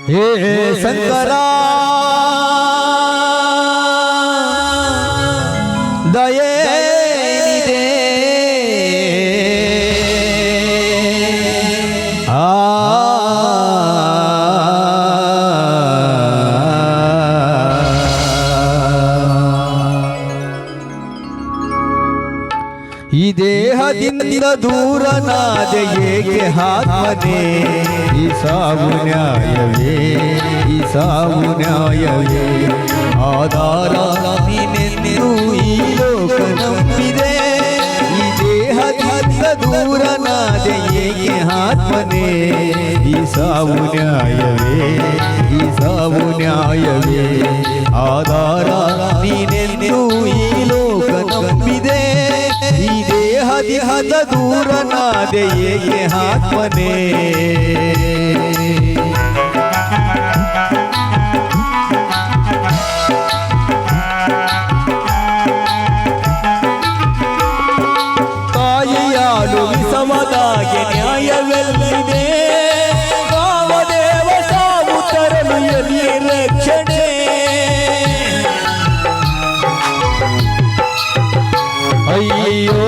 ಹೇ ಶಂಕರ ದಯೇನಿದೆ ಈ ದೇಹದಿಂದ ದೂರನಾದೆ ಏಕೆ ಆತ್ಮನೇ ಈ ಸಾವು ನ್ಯಾಯವೇ ಈ ಸಾವು ನ್ಯಾಯವೇ ಆಧಾರ ನೀನೆಂದು ಈ ಲೋಕ ನಂಬಿದೆ ಈ ದೇಹದಿಂದ ದೂರನಾದೆ ಏಕೆ ಆತ್ಮನೇ ಈ ಸಾವು ನ್ಯಾಯವೇ ಈ ಸಾವು ನ್ಯಾಯವೇ ಆಧಾರ ನೀನೆಂದು ಈ ಲೋಕ ನಂಬಿದೆ ಈ ದೇಹದ ದೂರನಾದೆ ಏಕೆ ಆತ್ಮನೇ ತಾಯಿಯಾಲು ವಿಸಮದಾಗೆ ನ್ಯಾಯವೆಲ್ಲಿದೆ ಕಾಮದೇವ ಸಾವು ತರಲು ಎಲ್ಲಿ ರಕ್ಷಣೆ ಅಯ್ಯೋ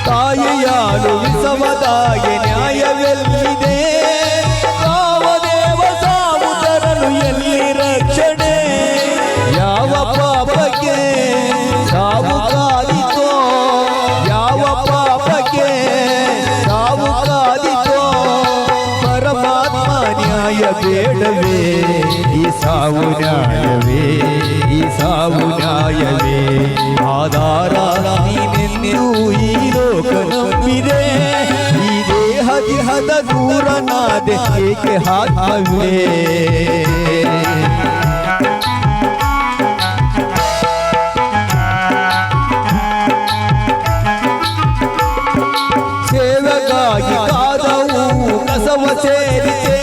ತಾಯಿಯಾಲು ವಿಸಮದಾಗೆ ನ್ಯಾಯವೆಲ್ಲಿದೆ ಕಾಮದೇವ ಸಾವು ತರಲು ಎಲ್ಲಿ ರಕ್ಷಣೆ ಯಾವ ಪಾಪಕ್ಕೆ ಸಾವು ಕಾದಿತೋ ಯಾವ ಪಾಪಕ್ಕೆ ಸಾವು ಕಾದಿತೋ ಪರಮಾತ್ಮ ನ್ಯಾಯ ಬೇಡವೇ ಈ ಸಾವು ನ್ಯಾಯವೇ ಈ ಸಾವು ನ್ಯಾಯವೇ ಆಧಾರ ನೀನೆಂದು ಈ ಲೋಕ ನಂಬಿದೆ ಈ ದೇಹದ ದೂರನಾದೆ ಏಕೆ ಆತ್ಮವೇ ಸೇವೆಗಾಗಿ ಕಾದವು ಕಸವ ಸೇರಿದೆ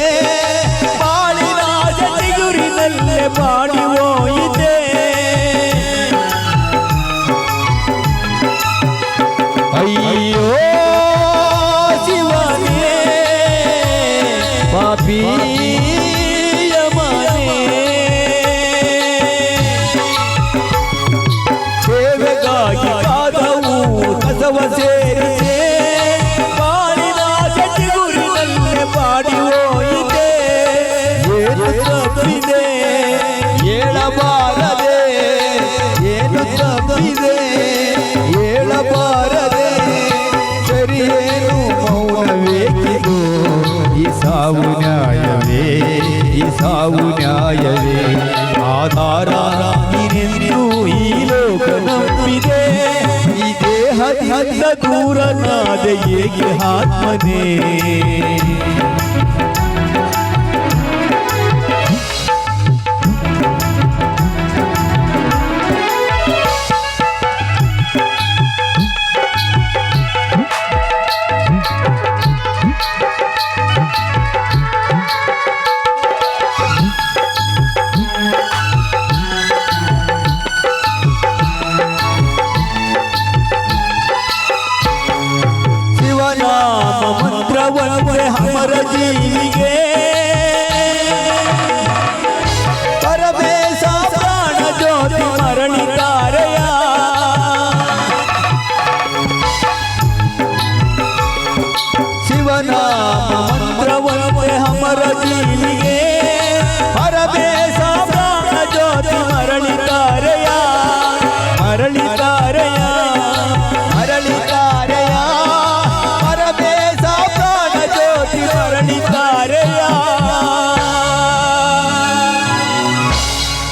ಬಾಳಿನ ಜಟಿಗುರಿನಲ್ಲೇ ಬಾಡಿ ಹೋಯಿತೆ ಅಯ್ಯೋ ಶಿವನೇ ಪಾಪಿಯ ಮನೆ ಸೇವೆಗಾಗಿ ಕಾದವು ಕಸವ ಸೇರಿದೆ ಬಾಳಿನ ಜಟಿಗುರಿನಲ್ಲೇ ಬಾಡಿ ಹೋಯಿತೆ ಏನು ತಪ್ಪಿದೆ ಹೇಳಬಾರದೆ ಏನು ತಪ್ಪಿದೆ ಹೇಳಬಾರದೆ ಸರಿಯೇನು ಮೌನವೇಕಿದು ಈ ಸಾವು ನ್ಯಾಯವೇ ಈ ಸಾವು ನ್ಯಾಯವೇ ಆಧಾರ ನೀನೆಂದು ಈ ಲೋಕ ನಂಬಿದೆ ಈ ದೇಹದ ದೂರನಾದೆ ಏಕೆ ಆತ್ಮನೇ ಮಂತ್ರವಂತೆ ಹಮರ ಜೀವಿಗೆ ಪರಮೇಶ ಪ್ರಾಣ ಜ್ಯೋತಿ ಮರಣಿತಾರೆಯ ಶಿವನಾಮ ಮಂತ್ರವಂತೆ ಹಮರ ಜೀವಿಗೆ ಪರಮೇಶ ಪ್ರಾಣ ಜ್ಯೋತಿ ಮರಣಿತಾರೆಯ ಮರಳಿತಾರೆಯ ಮರಳಿತಾರೆಯ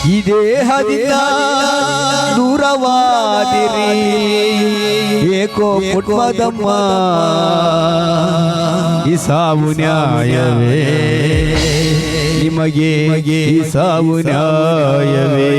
ಈ ದೇಹದಿಂದ ದೂರವಾದಿರಿ ಏಕೋ ಪುಟ್ಮದಮ್ಮ ಈ ಸಾವು ನ್ಯಾಯವೇ ನಿಮಗೆ ಈ ಸಾವು ನ್ಯಾಯವೇ